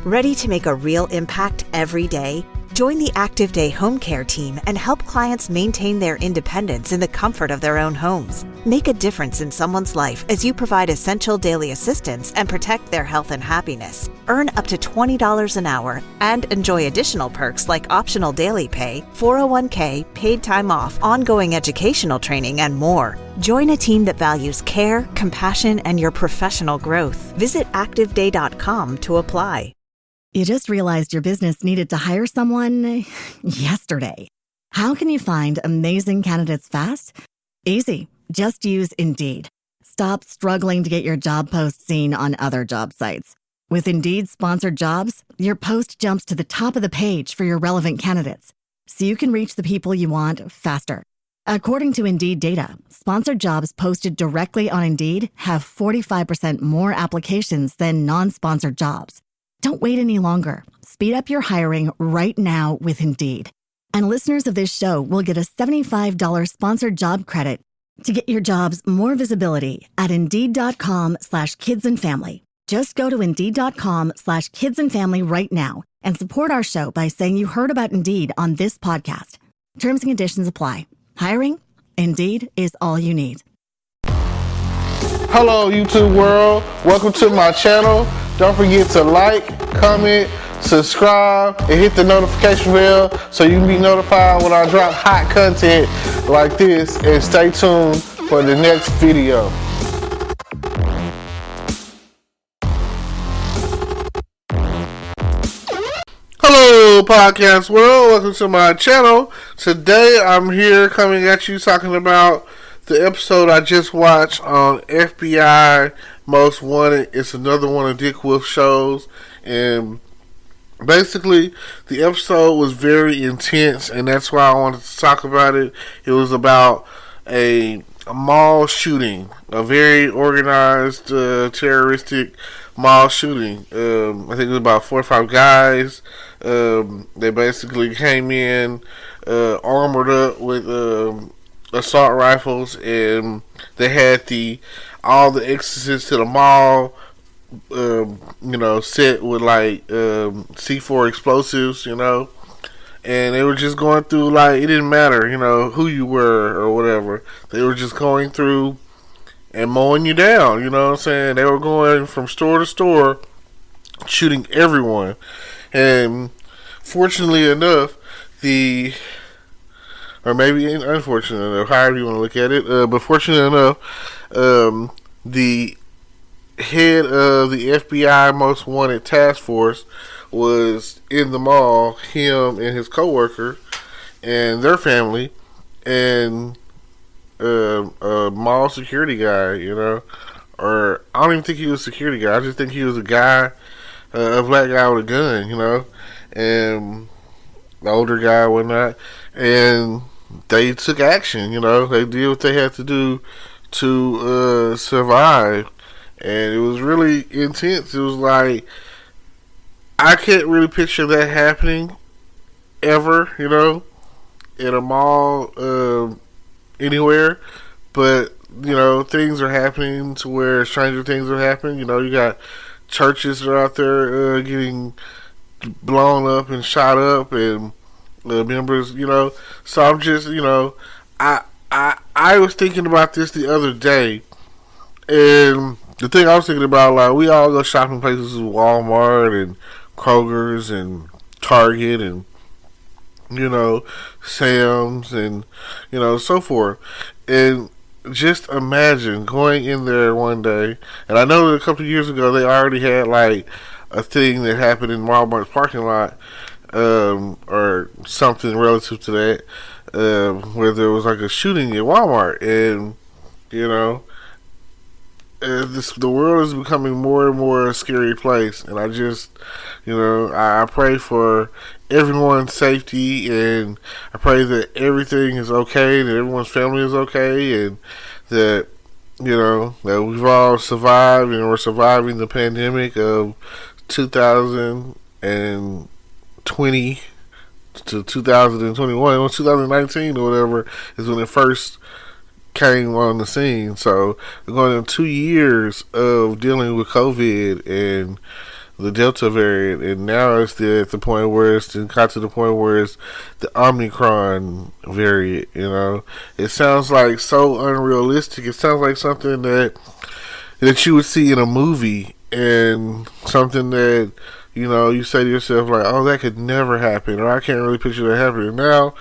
Ready to make a real impact every day? Join the Active Day Home Care team and help clients maintain their independence in the comfort of their own homes. Make a difference in someone's life as you provide essential daily assistance and protect their health and happiness. Earn up to $20 an hour and enjoy additional perks like optional daily pay, 401k, paid time off, ongoing educational training, and more. Join a team that values care, compassion, and your professional growth. Visit activeday.com to apply. You just realized your business needed to hire someone yesterday. How can you find amazing candidates fast? Easy. Just use Indeed. Stop struggling to get your job post seen on other job sites. With Indeed sponsored jobs, your post jumps to the top of the page for your relevant candidates, so you can reach the people you want faster. According to Indeed data, sponsored jobs posted directly on Indeed have 45% more applications than non-sponsored jobs. Don't wait any longer. Speed up your hiring right now with Indeed. And listeners of this show will get a $75 sponsored job credit to get your jobs more visibility at Indeed.com/kidsandfamily. Just go to Indeed.com/kidsandfamily right now and support our show by saying you heard about Indeed on this podcast. Terms and conditions apply. Hiring? Indeed is all you need. Hello, YouTube world. Welcome to my channel. Don't forget to like, comment, subscribe, and hit the notification bell so you can be notified when I drop hot content like this. And stay tuned for the next video. Hello, podcast world. Welcome to my channel. Today I'm here coming at you talking about the episode I just watched on FBI Most Wanted. It's another one of Twicth shows, and basically the episode was very intense, and that's why I wanted to talk about it. It was about a mall shooting, a very organized terroristic mall shooting. I think it was about 4 or 5 guys. They basically came in armored up with assault rifles, and they had all the entrances to the mall set with like C4 explosives, and they were just going through, like, it didn't matter who you were or whatever. They were just going through and mowing you down, you know what I'm saying? They were going from store to store shooting everyone. And fortunately enough, or maybe unfortunate enough, however you want to look at it, but fortunate enough, the head of the FBI Most Wanted Task Force was in the mall, him and his coworker and their family, and a mall security guy, or I don't even think he was a security guy, I just think he was a guy, a black guy with a gun, and the older guy and whatnot, and they took action, they did what they had to do to survive, and it was really intense. It was like, I can't really picture that happening ever, in a mall, anywhere, but things are happening to where stranger things are happening. You got churches that are out there getting blown up and shot up, and members, so I'm just, I was thinking about this the other day, and the thing I was thinking about, like, we all go shopping places, Walmart and Kroger's and Target and Sam's and so forth, and just imagine going in there one day, and I know that a couple of years ago they already had like a thing that happened in Walmart's parking lot, or something relative to that, where there was like a shooting at Walmart, and the world is becoming more and more a scary place, and I just, I pray for everyone's safety, and I pray that everything is okay, that everyone's family is okay, and that that we've all survived, and we're surviving the pandemic of 2020 to 2021, or 2019 or whatever is when it first came on the scene. So we're going in 2 years of dealing with COVID, and the Delta variant, and now it's at the point where it's got to the point where it's the Omicron variant. You know, it sounds like so unrealistic. It sounds like something that you would see in a movie, and something that, you know, you say to yourself like, "Oh, that could never happen," or "I can't really picture that happening." Now,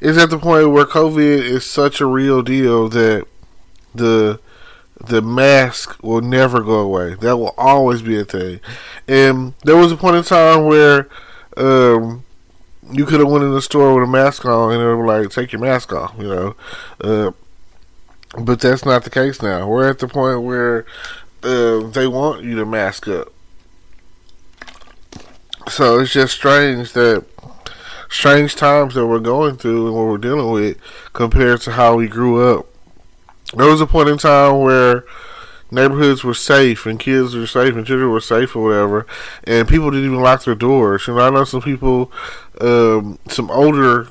it's at the point where COVID is such a real deal that the mask will never go away. That will always be a thing. And there was a point in time where you could have went in the store with a mask on, and they were like, "Take your mask off," you know. But that's not the case now. We're at the point where they want you to mask up. So it's just strange times that we're going through and what we're dealing with compared to how we grew up. There was a point in time where neighborhoods were safe and kids were safe and children were safe or whatever, and people didn't even lock their doors. You know, I know some people, some older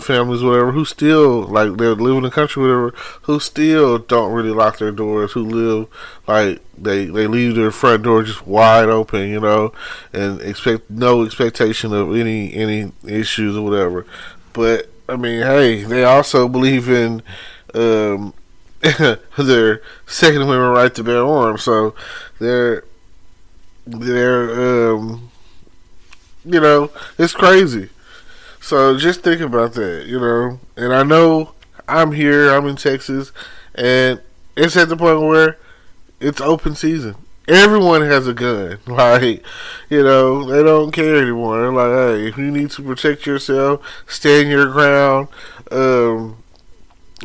families, whatever, who still, like, they live in the country, whatever, who still don't really lock their doors, who live, like, they leave their front door just wide open, you know, and expect no expectation of any issues or whatever. But, I mean, hey, they also believe in their Second Amendment right to bear arms, so they're you know, it's crazy. So just think about that, you know. And I know I'm in Texas, and it's at the point where it's open season. Everyone has a gun. Like, you know, they don't care anymore. They're like, hey, if you need to protect yourself, stand your ground,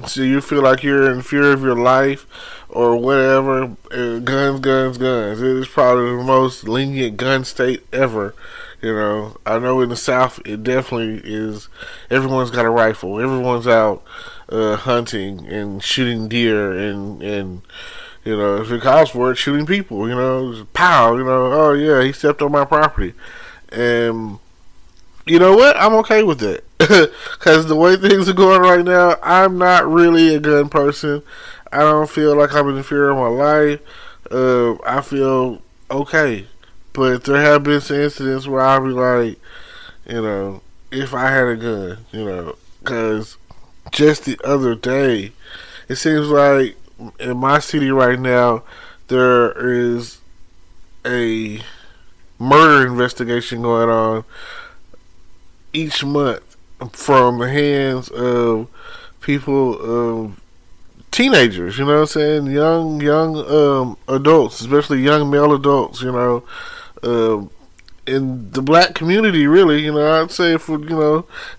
so you feel like you're in fear of your life or whatever, guns. It is probably the most lenient gun state ever. You know, I know in the South it definitely is. Everyone's got a rifle. Everyone's out hunting and shooting deer, and you know, if it calls for it, shooting people. You know, just pow. You know, oh yeah, he stepped on my property, and you know what? I'm okay with that. Because the way things are going right now, I'm not really a gun person. I don't feel like I'm in fear of my life. I feel okay. But there have been some incidents where I'll be like, you know, if I had a gun, you know, because just the other day, it seems like in my city right now, there is a murder investigation going on each month from the hands of people, teenagers, you know what I'm saying? Young adults, especially young male adults, you know, in the black community, really, you know, I'd say this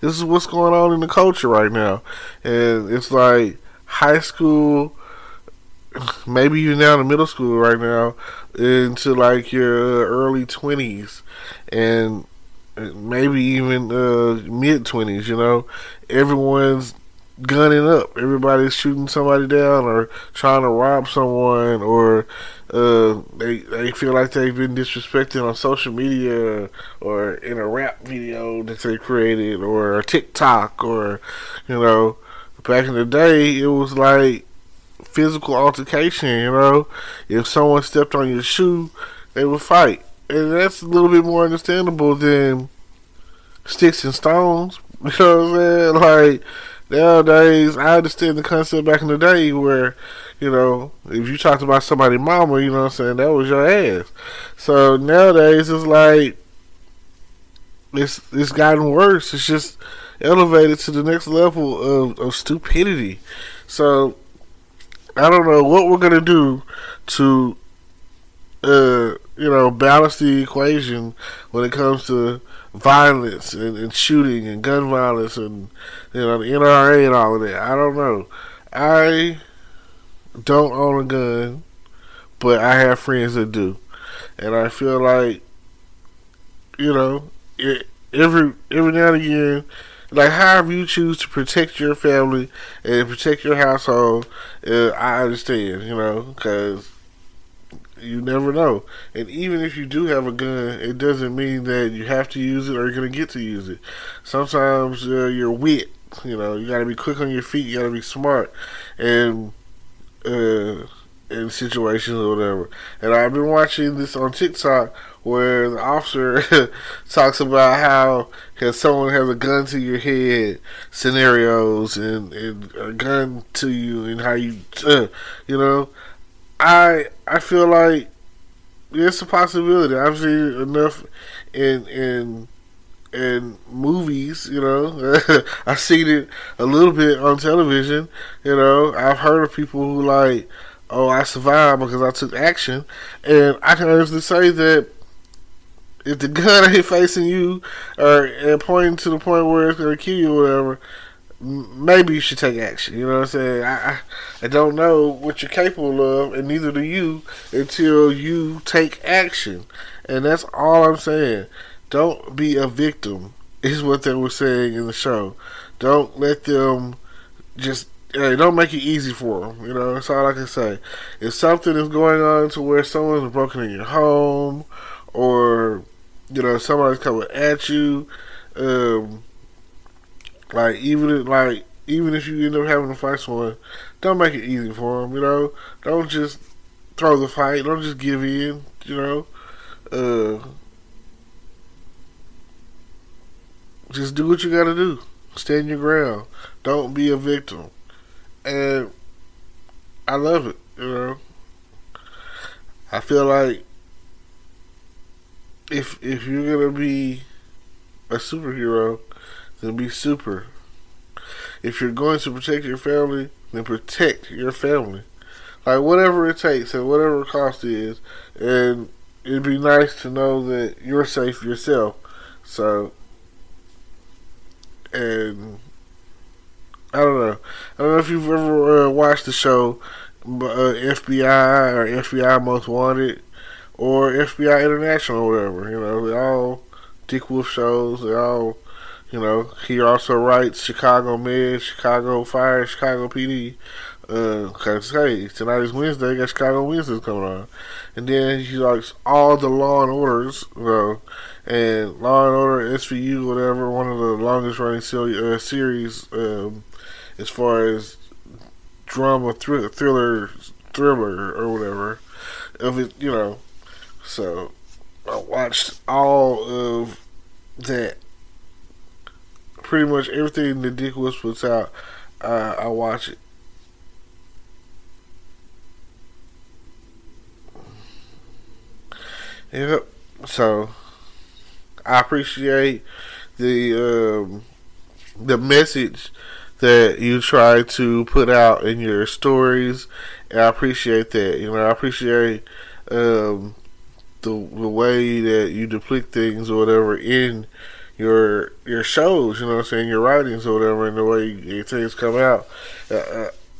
is what's going on in the culture right now. And it's like high school, maybe you're now in middle school right now, into like your early 20s, and maybe even mid-20s, you know. Everyone's gunning up. Everybody's shooting somebody down or trying to rob someone, or they feel like they've been disrespected on social media or in a rap video that they created or a TikTok, or, you know, back in the day it was like physical altercation, you know. If someone stepped on your shoe, they would fight. And that's a little bit more understandable than sticks and stones. You know what I'm saying? Like, nowadays, I understand the concept back in the day where, you know, if you talked about somebody's mama, you know what I'm saying, that was your ass. So nowadays, it's like, it's gotten worse. It's just elevated to the next level of stupidity. So, I don't know what we're going to do to, you know, balance the equation when it comes to violence and shooting and gun violence and, you know, the NRA and all of that. I don't know. I don't own a gun, but I have friends that do. And I feel like, you know, every now and again, like, however you choose to protect your family and protect your household, I understand, you know, because you never know. And even if you do have a gun, it doesn't mean that you have to use it or you're going to get to use it. Sometimes you're wit, you know, you got to be quick on your feet, you got to be smart. And in situations or whatever. And I've been watching this on TikTok where the officer talks about how someone has a gun to your head scenarios and a gun to you and how you, you know, I feel like it's a possibility. I've seen enough in movies, you know. I've seen it a little bit on television, you know. I've heard of people who like, oh, I survived because I took action, and I can honestly say that if the gun ain't facing you or pointing to the point where it's gonna kill you or whatever, maybe you should take action. You know what I'm saying? I don't know what you're capable of, and neither do you until you take action, and that's all I'm saying. Don't be a victim, is what they were saying in the show. Don't let them just, don't make it easy for them. You know, that's all I can say. If something is going on to where someone's broken in your home, or, you know, somebody's coming at you, even if you end up having to fight someone, don't make it easy for them. You know, don't just throw the fight. Don't just give in. You know, just do what you gotta do. Stand your ground. Don't be a victim. And I love it, you know. I feel like if you're gonna be a superhero, then be super. If you're going to protect your family, then protect your family. Like, whatever it takes and whatever the cost is. And it'd be nice to know that you're safe yourself. So, and I don't know if you've ever watched the show FBI or FBI Most Wanted or FBI International or whatever. You know, they're all Dick Wolf shows. They're all, you know, he also writes Chicago Med, Chicago Fire, Chicago PD. Cause hey, tonight is Wednesday, got Chicago Wednesdays coming on. And then he likes all the Law and Orders, you know, and Law and Order SVU, whatever, one of the longest running series as far as drama, thriller or whatever of it, you know. So I watched all of that. Pretty much everything that Dick Woods puts out, I watch it. Yep. So I appreciate the message that you try to put out in your stories, and I appreciate that. You know, I appreciate the way that you depict things or whatever in your shows. You know what I'm saying, your writings or whatever, and the way things come out.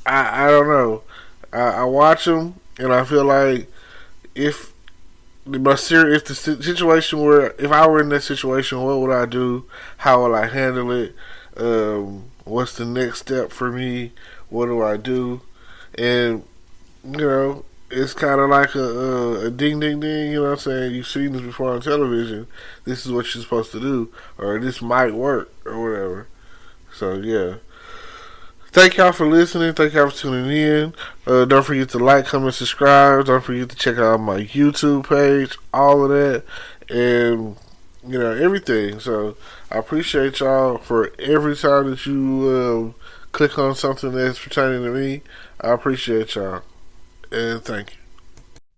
I don't know. I watch them, and I feel like if the situation where, if I were in that situation, what would I do? How would I handle it? What's the next step for me? What do I do? And, you know, it's kind of like a ding ding ding, you know what I'm saying? You've seen this before on television. This is what you're supposed to do, or this might work, or whatever. So, yeah. Thank y'all for listening. Thank y'all for tuning in. Don't forget to like, comment, subscribe. Don't forget to check out my YouTube page. All of that. And, you know, everything. So, I appreciate y'all for every time that you click on something that's pertaining to me. I appreciate y'all. And thank you.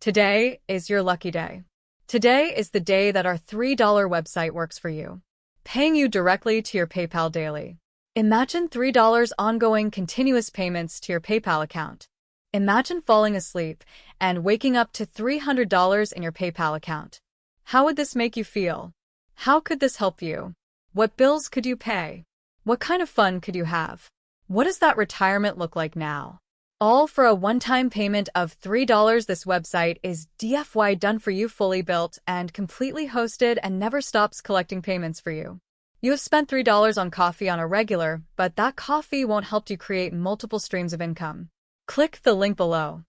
Today is your lucky day. Today is the day that our $3 website works for you, paying you directly to your PayPal daily. Imagine $3 ongoing continuous payments to your PayPal account. Imagine falling asleep and waking up to $300 in your PayPal account. How would this make you feel? How could this help you? What bills could you pay? What kind of fun could you have? What does that retirement look like now? All for a one-time payment of $3. This website is DFY done for you, fully built and completely hosted, and never stops collecting payments for you. You have spent $3 on coffee on a regular, but that coffee won't help you create multiple streams of income. Click the link below.